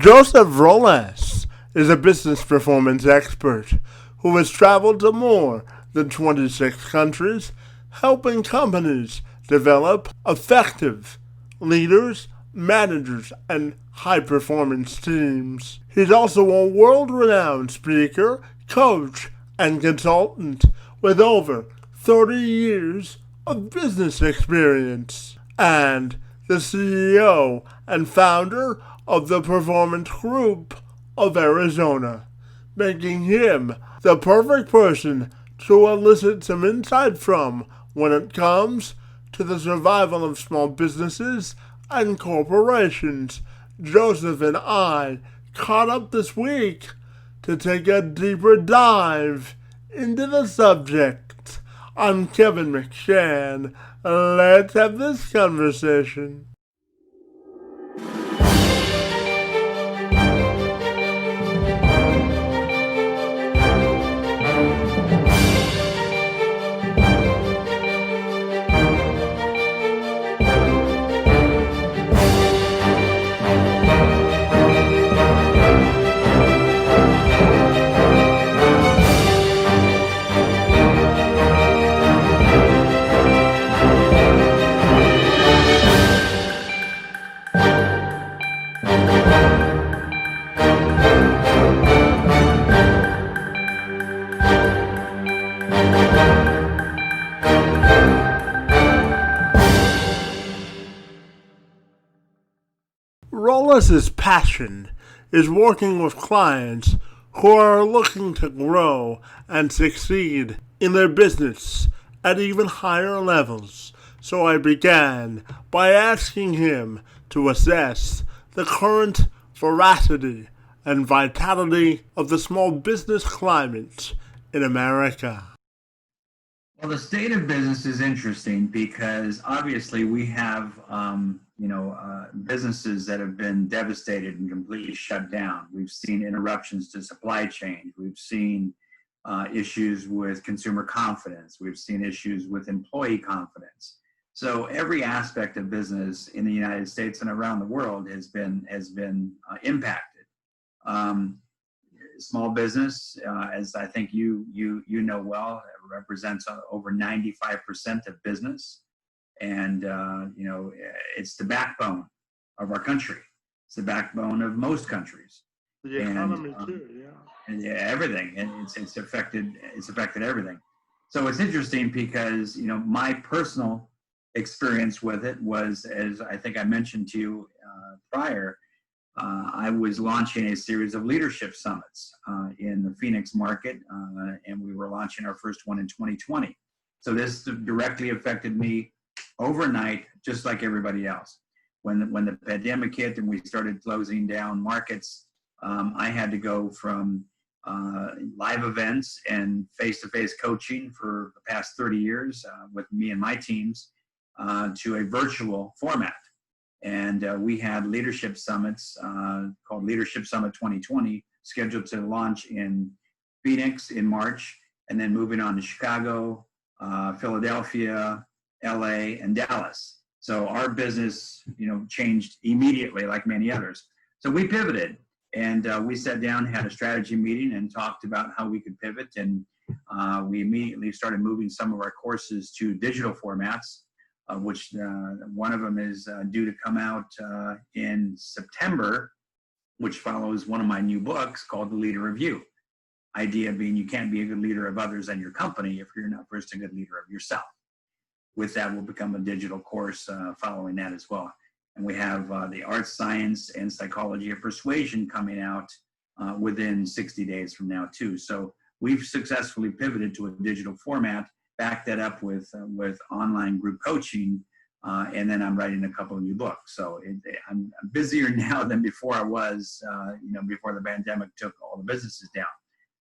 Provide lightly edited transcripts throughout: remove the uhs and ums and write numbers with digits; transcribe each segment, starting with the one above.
Joseph Rosales is a business performance expert who has traveled to more than 26 countries, helping companies develop effective leaders, managers, and high performance teams. He's also a world renowned speaker, coach, and consultant with over 30 years of business experience, and the CEO and founder of the Performance Group of Arizona, making him the perfect person to elicit some insight from when it comes to the survival of small businesses and corporations. Joseph and I caught up this week to take a deeper dive into the subject. I'm Kevin McShann. Let's have this conversation. Rollis's passion is working with clients who are looking to grow and succeed in their business at even higher levels. So I began by asking him to assess the current veracity and vitality of the small business climate in America. Well, the state of business is interesting because obviously we have, businesses that have been devastated and completely shut down. We've seen interruptions to supply chain. We've seen issues with consumer confidence. We've seen issues with employee confidence. So every aspect of business in the United States and around the world has been impacted. Small business, as I think you know well, represents over 95% of business, and it's the backbone of our country. It's the backbone of most countries. The economy too, yeah. And everything, and it's affected everything. So it's interesting because my personal experience with it was, as I think I mentioned to you prior. I was launching a series of leadership summits in the Phoenix market, and we were launching our first one in 2020. So this directly affected me overnight, just like everybody else. When the pandemic hit and we started closing down markets, I had to go from live events and face-to-face coaching for the past 30 years with me and my teams to a virtual format. And we had leadership summits called Leadership Summit 2020, scheduled to launch in Phoenix in March, and then moving on to Chicago, Philadelphia, LA, and Dallas. So our business, changed immediately, like many others. So we pivoted, and we sat down, had a strategy meeting, and talked about how we could pivot. And we immediately started moving some of our courses to digital formats. Which one of them is due to come out in September, which follows one of my new books called The Leader of You. Idea being you can't be a good leader of others and your company if you're not first a good leader of yourself. With that will become a digital course following that as well. And we have the Art, Science, and Psychology of Persuasion coming out within 60 days from now too. So we've successfully pivoted to a digital format. Back that up with online group coaching, and then I'm writing a couple of new books. So I'm busier now than before I was, before the pandemic took all the businesses down.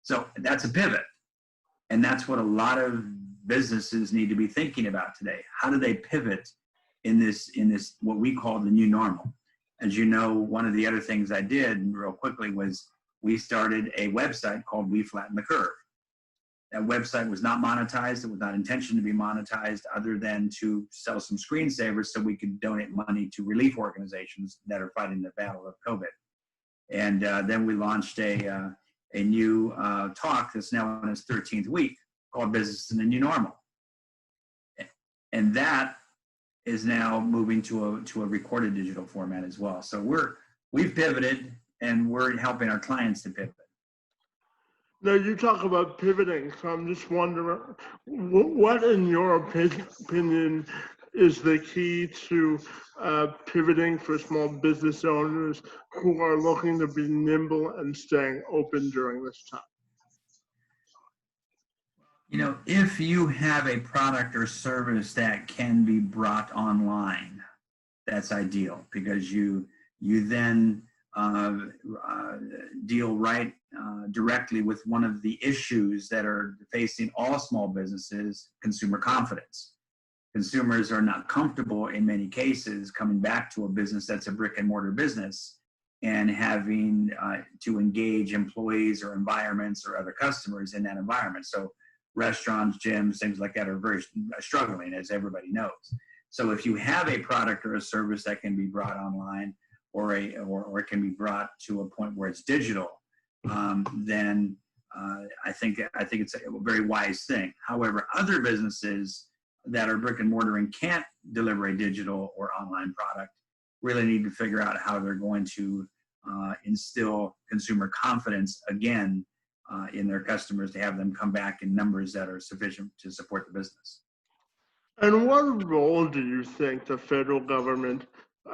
So that's a pivot, and that's what a lot of businesses need to be thinking about today. How do they pivot in this what we call the new normal? As you know, one of the other things I did real quickly was we started a website called We Flatten the Curve. That website was not monetized. It was not intentioned to be monetized other than to sell some screensavers so we could donate money to relief organizations that are fighting the battle of COVID. And then we launched a new talk that's now in its 13th week called Business in the New Normal. And that is now moving to a recorded digital format as well. So we've pivoted, and we're helping our clients to pivot. Now, you talk about pivoting, so I'm just wondering, what in your opinion is the key to pivoting for small business owners who are looking to be nimble and staying open during this time? If you have a product or service that can be brought online, that's ideal, because you then deal right directly with one of the issues that are facing all small businesses: consumer confidence. Consumers are not comfortable in many cases coming back to a business that's a brick and mortar business and having to engage employees or environments or other customers in that environment. So restaurants, gyms, things like that are very struggling, as everybody knows. So if you have a product or a service that can be brought online, or it can be brought to a point where it's digital, then I think it's a very wise thing. However, other businesses that are brick and mortar and can't deliver a digital or online product really need to figure out how they're going to instill consumer confidence again in their customers, to have them come back in numbers that are sufficient to support the business. And what role do you think the federal government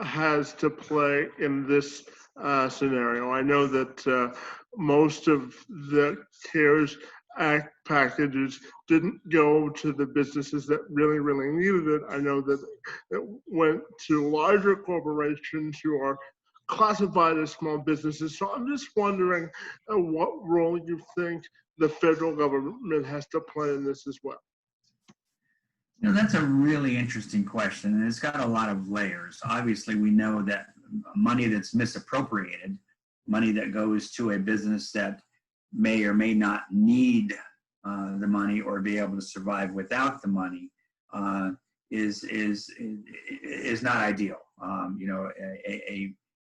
has to play in this scenario? I know that most of the CARES Act packages didn't go to the businesses that really, really needed it. I know that it went to larger corporations who are classified as small businesses. So I'm just wondering what role you think the federal government has to play in this as well. That's a really interesting question, and it's got a lot of layers. Obviously, we know that money that's misappropriated, money that goes to a business that may or may not need the money or be able to survive without the money, is not ideal.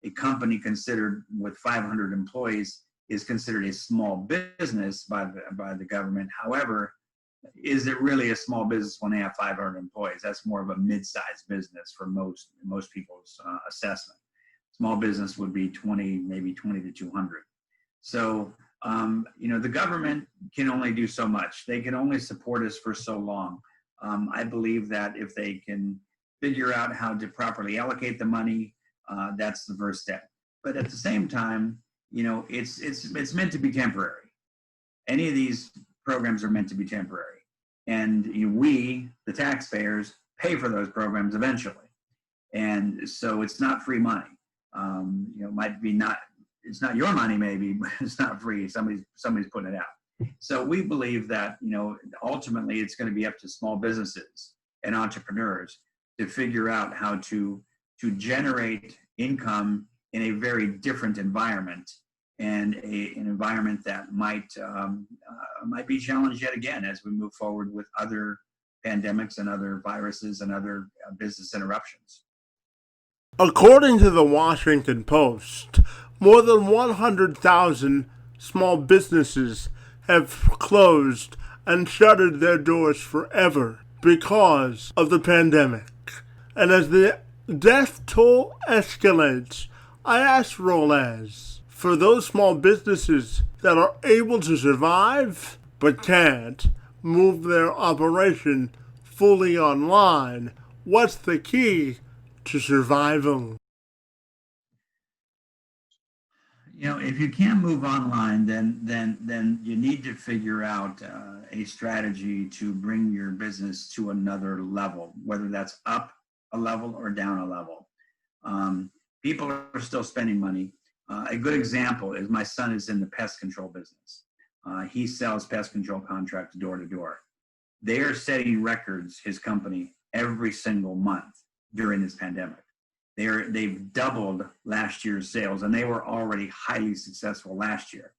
A company considered with 500 employees is considered a small business by the government. However, is it really a small business when they have 500 employees? That's more of a mid-sized business for most people's assessment. Small business would be 20, maybe 20 to 200. So, the government can only do so much. They can only support us for so long. I believe that if they can figure out how to properly allocate the money, that's the first step. But at the same time, it's meant to be temporary. Any of these programs are meant to be temporary, and we, the taxpayers, pay for those programs eventually. And so it's not free money. Might be not. It's not your money, maybe, but it's not free. Somebody's putting it out. So we believe that ultimately it's going to be up to small businesses and entrepreneurs to figure out how to generate income in a very different environment, and an environment that might be challenged yet again as we move forward with other pandemics and other viruses and other business interruptions. According to the Washington Post, more than 100,000 small businesses have closed and shuttered their doors forever because of the pandemic. And as the death toll escalates, I asked Rosales, for those small businesses that are able to survive but can't move their operation fully online, what's the key to survival? If you can't move online, then you need to figure out a strategy to bring your business to another level, whether that's up a level or down a level. People are still spending money. A good example is my son is in the pest control business. He sells pest control contracts door to door. They are setting records, his company, every single month during this pandemic. They've doubled last year's sales, and they were already highly successful last year.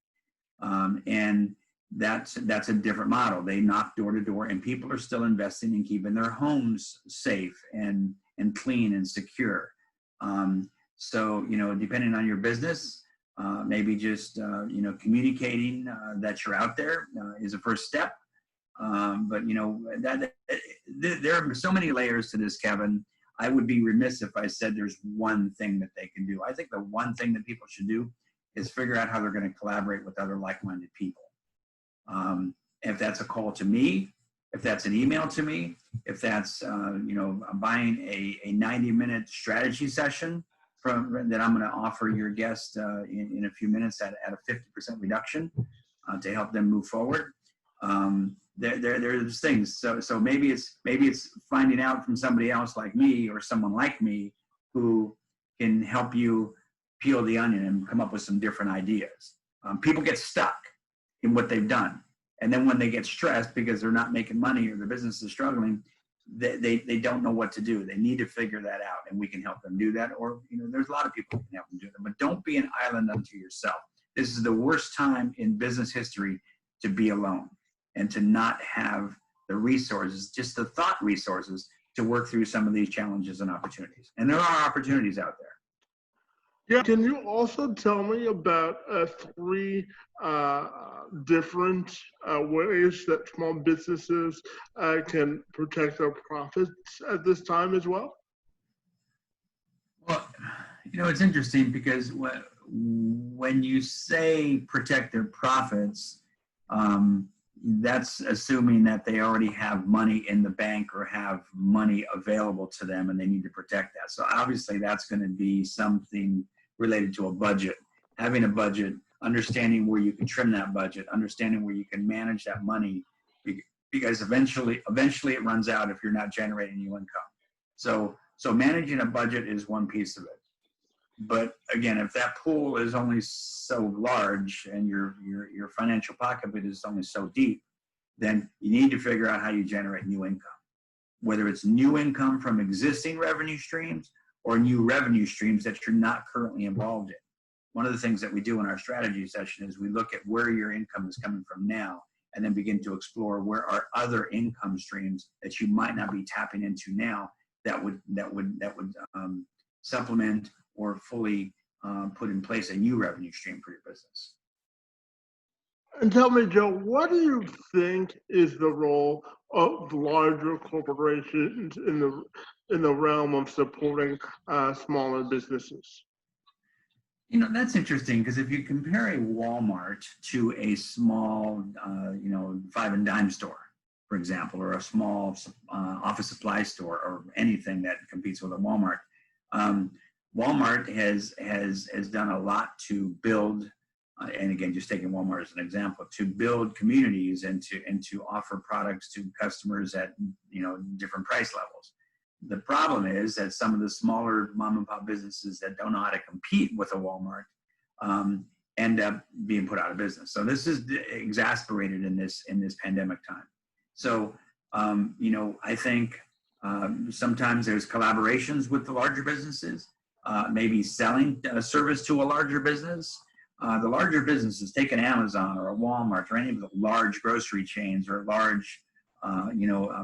And that's a different model. They knock door to door, and people are still investing in keeping their homes safe and clean and secure. So, depending on your business, Maybe just communicating that you're out there is a first step. But there are so many layers to this, Kevin. I would be remiss if I said there's one thing that they can do. I think the one thing that people should do is figure out how they're going to collaborate with other like-minded people. If that's a call to me, if that's an email to me, if that's buying a 90-minute strategy session that I'm going to offer your guest in a few minutes at a 50% reduction to help them move forward. There's things. So maybe it's finding out from somebody else like me or someone like me who can help you peel the onion and come up with some different ideas. People get stuck in what they've done. And then when they get stressed because they're not making money or their business is struggling, they don't know what to do. They need to figure that out, and we can help them do that. Or, there's a lot of people who can help them do that. But don't be an island unto yourself. This is the worst time in business history to be alone and to not have the resources, just the thought resources, to work through some of these challenges and opportunities. And there are opportunities out there. Yeah, can you also tell me about 3 different ways that small businesses can protect their profits at this time as well? Well, it's interesting because when you say protect their profits, that's assuming that they already have money in the bank or have money available to them and they need to protect that. So obviously that's going to be something related to a budget, having a budget, understanding where you can trim that budget, understanding where you can manage that money, because eventually it runs out if you're not generating new income. So managing a budget is one piece of it. But again, if that pool is only so large and your financial pocketbook is only so deep, then you need to figure out how you generate new income, whether it's new income from existing revenue streams or new revenue streams that you're not currently involved in. One of the things that we do in our strategy session is we look at where your income is coming from now and then begin to explore where are other income streams that you might not be tapping into now that would supplement or fully put in place a new revenue stream for your business. And tell me, Joe, what do you think is the role of larger corporations in the realm of supporting smaller businesses? That's interesting, because if you compare a Walmart to a small, 5 and dime store, for example, or a small office supply store, or anything that competes with a Walmart, Walmart has done a lot to build, and again, just taking Walmart as an example, to build communities and to offer products to customers at different price levels. The problem is that some of the smaller mom and pop businesses that don't know how to compete with a Walmart end up being put out of business. So this is exasperated in this pandemic time. So I think sometimes there's collaborations with the larger businesses, maybe selling a service to a larger business. The larger businesses, take an Amazon or a Walmart or any of the large grocery chains or large,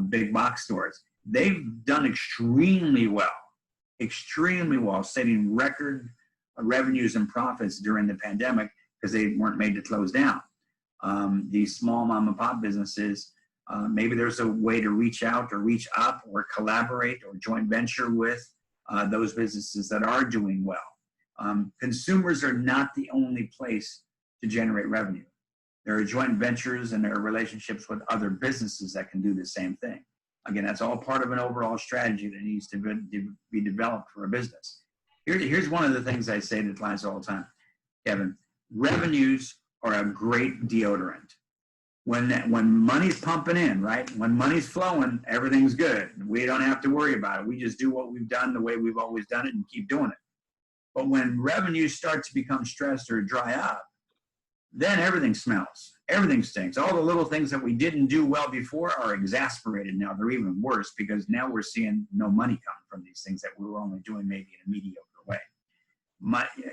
big box stores. They've done extremely well, setting record revenues and profits during the pandemic because they weren't made to close down. These small mom and pop businesses, maybe there's a way to reach out or reach up or collaborate or joint venture with those businesses that are doing well. Consumers are not the only place to generate revenue. There are joint ventures and there are relationships with other businesses that can do the same thing. Again, that's all part of an overall strategy that needs to be developed for a business. Here's one of the things I say to clients all the time, Kevin. Revenues are a great deodorant. When money's pumping in, right? When money's flowing, everything's good. We don't have to worry about it. We just do what we've done the way we've always done it and keep doing it. But when revenues start to become stressed or dry up, then everything smells. Everything stinks. All the little things that we didn't do well before are exasperated now. They're even worse because now we're seeing no money coming from these things that we were only doing maybe in a mediocre way.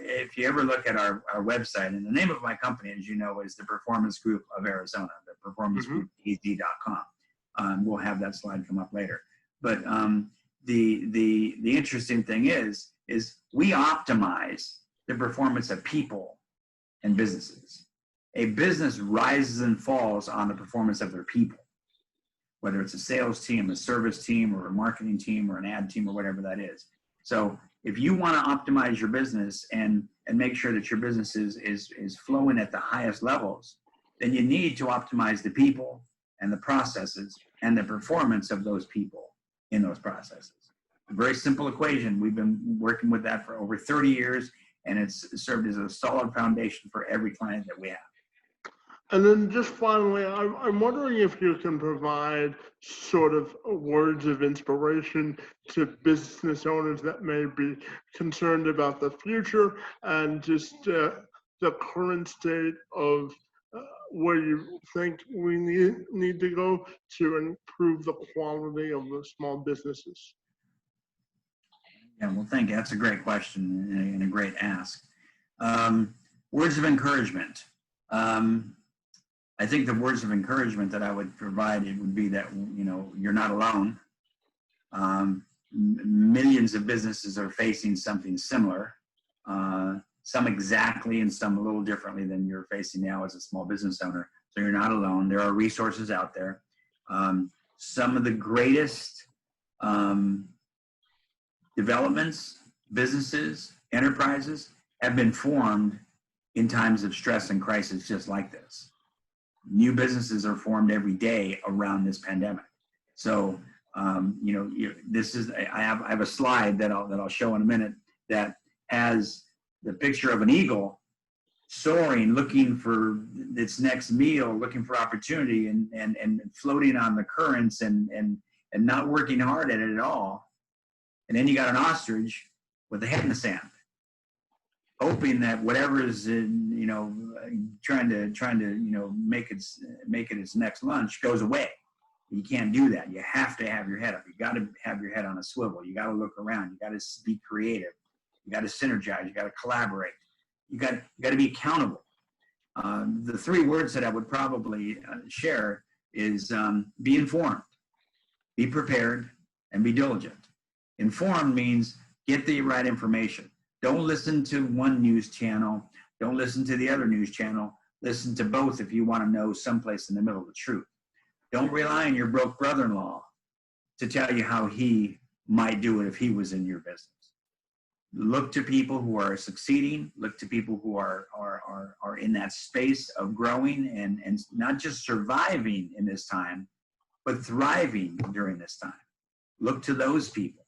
If you ever look at our website, and the name of my company, as you know, is the Performance Group of Arizona, the performancegroup.com. We'll have that slide come up later. But the interesting thing is we optimize the performance of people and businesses. A business rises and falls on the performance of their people, whether it's a sales team, a service team, or a marketing team, or an ad team, or whatever that is. So if you want to optimize your business and make sure that your business is flowing at the highest levels, then you need to optimize the people and the processes and the performance of those people in those processes. A very simple equation. We've been working with that for over 30 years, and it's served as a solid foundation for every client that we have. And then just finally, I'm wondering if you can provide sort of words of inspiration to business owners that may be concerned about the future and just the current state of where you think we need to go to improve the quality of the small businesses. Yeah, well, thank you. That's a great question and a great ask. Words of encouragement. I think the words of encouragement that I would provide, it would be that, you know, you're not alone. Millions of businesses are facing something similar, some exactly and some a little differently than you're facing now as a small business owner. So you're not alone. There are resources out there. Some of the greatest developments, businesses, enterprises have been formed in times of stress and crisis just like this. New businesses are formed every day around this pandemic. So, you know, this is, I have a slide that I'll show in a minute that has the picture of an eagle soaring, looking for its next meal, looking for opportunity and floating on the currents and not working hard at it at all. And then you got an ostrich with a head in the sand, hoping that whatever is in, you know, trying to you know make it its next lunch goes away. You can't do that. You have to have your head up. You got to have your head on a swivel. You got to look around. You got to be creative. You got to synergize. You got to collaborate. You got to be accountable. The three words that I would probably share is be informed, be prepared, and be diligent. Informed means get the right information. Don't listen to one news channel. Don't listen to the other news channel. Listen to both if you want to know someplace in the middle of the truth. Don't rely on your broke brother-in-law to tell you how he might do it if he was in your business. Look to people who are succeeding. Look to people who are in that space of growing and not just surviving in this time, but thriving during this time. Look to those people.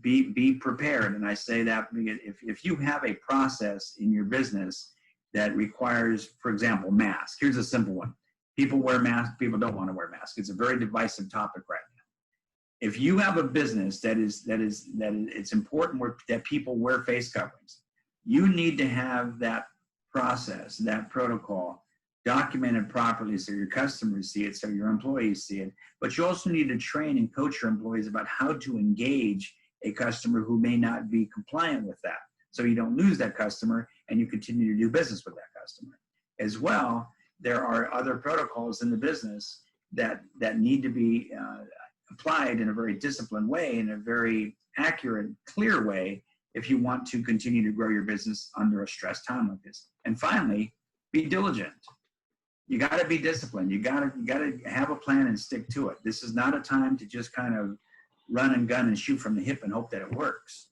Be prepared. And I say that if you have a process in your business that requires, for example, masks. Here's a simple one. People wear masks, people don't want to wear masks. It's a very divisive topic right now. If you have a business that it's important that people wear face coverings, you need to have that process, that protocol documented properly so your customers see it, so your employees see it. But you also need to train and coach your employees about how to engage a customer who may not be compliant with that. So you don't lose that customer and you continue to do business with that customer. As well, there are other protocols in the business that need to be applied in a very disciplined way, in a very accurate, clear way, if you want to continue to grow your business under a stressed time like this. And finally, be diligent. You got to be disciplined. You got to have a plan and stick to it. This is not a time to just kind of run and gun and shoot from the hip and hope that it works.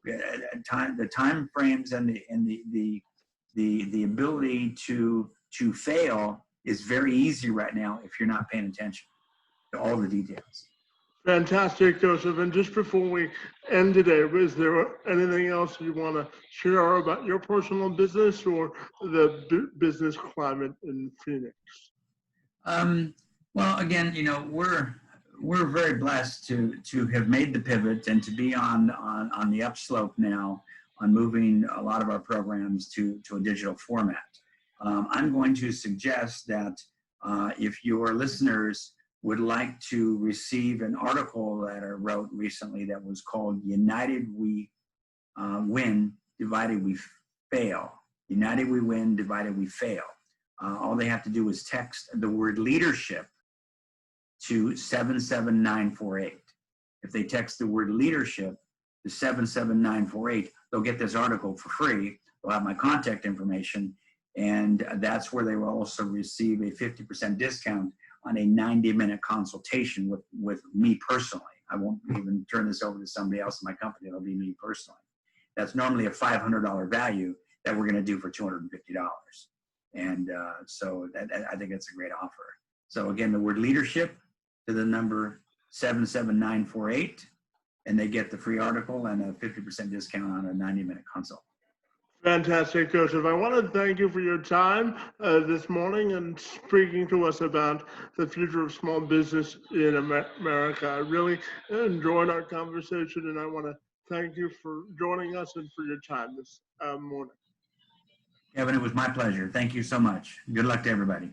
The time frames and the ability to fail is very easy right now if you're not paying attention to all the details. Fantastic, Joseph. And just before we end today, is there anything else you want to share about your personal business or the business climate in Phoenix? Well, again, you know, we're very blessed to have made the pivot and to be on the upslope now on moving a lot of our programs to a digital format. I'm going to suggest that if your listeners would like to receive an article that I wrote recently that was called United We Win, Divided We Fail. United We Win, Divided We Fail. All they have to do is text the word leadership to 77948. If they text the word leadership to 77948, they'll get this article for free. they'll have my contact information, and that's where they will also receive a 50% discount on a 90-minute consultation with me personally. I won't even turn this over to somebody else in my company. It'll be me personally. That's normally a $500 value that we're going to do for $250. And so I think that's a great offer. So again, the word leadership to the number 77948, and they get the free article and a 50% discount on a 90-minute consult. Fantastic, Joseph. I want to thank you for your time this morning and speaking to us about the future of small business in America. I really enjoyed our conversation, and I want to thank you for joining us and for your time this morning. Kevin, it was my pleasure. Thank you so much. Good luck to everybody.